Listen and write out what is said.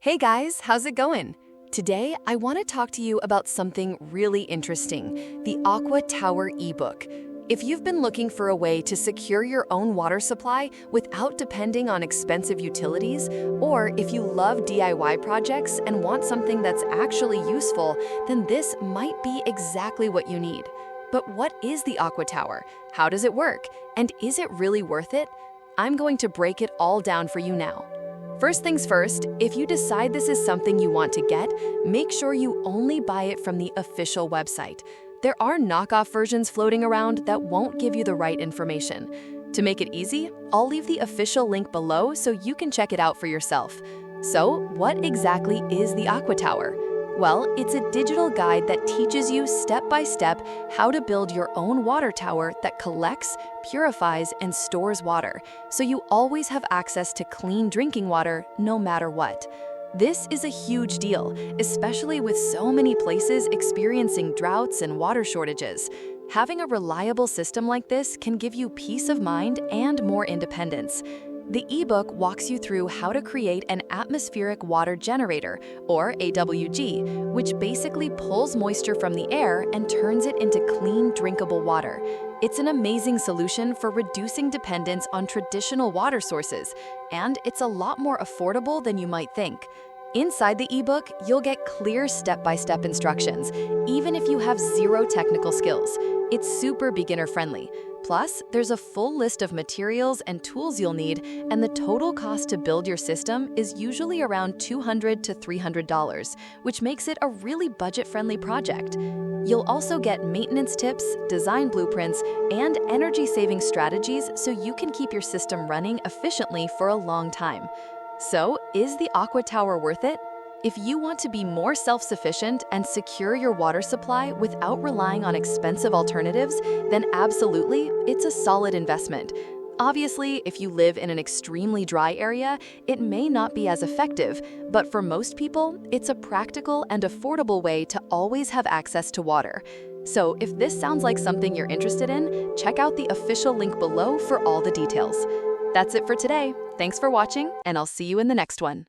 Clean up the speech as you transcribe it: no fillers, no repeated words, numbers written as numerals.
Hey guys, how's it going? Today, I want to talk to you about something really interesting, the Aqua Tower eBook. If you've been looking for a way to secure your own water supply without depending on expensive utilities, or if you love DIY projects and want something that's actually useful, then this might be exactly what you need. But what is the Aqua Tower? How does it work? And is it really worth it? I'm going to break it all down for you now. First things first, if you decide this is something you want to get, make sure you only buy it from the official website. There are knockoff versions floating around that won't give you the right information. To make it easy, I'll leave the official link below so you can check it out for yourself. So, what exactly is the Aqua Tower? Well, it's a digital guide that teaches you step by step how to build your own water tower that collects, purifies, and stores water, so you always have access to clean drinking water no matter what. This is a huge deal, especially with so many places experiencing droughts and water shortages. Having a reliable system like this can give you peace of mind and more independence. The ebook walks you through how to create an atmospheric water generator, or AWG, which basically pulls moisture from the air and turns it into clean, drinkable water. It's an amazing solution for reducing dependence on traditional water sources, and it's a lot more affordable than you might think. Inside the ebook, you'll get clear step-by-step instructions, even if you have zero technical skills. It's super beginner-friendly. Plus, there's a full list of materials and tools you'll need, and the total cost to build your system is usually around $200 to $300, which makes it a really budget-friendly project. You'll also get maintenance tips, design blueprints, and energy-saving strategies so you can keep your system running efficiently for a long time. So, is the Aqua Tower worth it? If you want to be more self-sufficient and secure your water supply without relying on expensive alternatives, then absolutely, it's a solid investment. Obviously, if you live in an extremely dry area, it may not be as effective, but for most people, it's a practical and affordable way to always have access to water. So if this sounds like something you're interested in, check out the official link below for all the details. That's it for today. Thanks for watching, and I'll see you in the next one.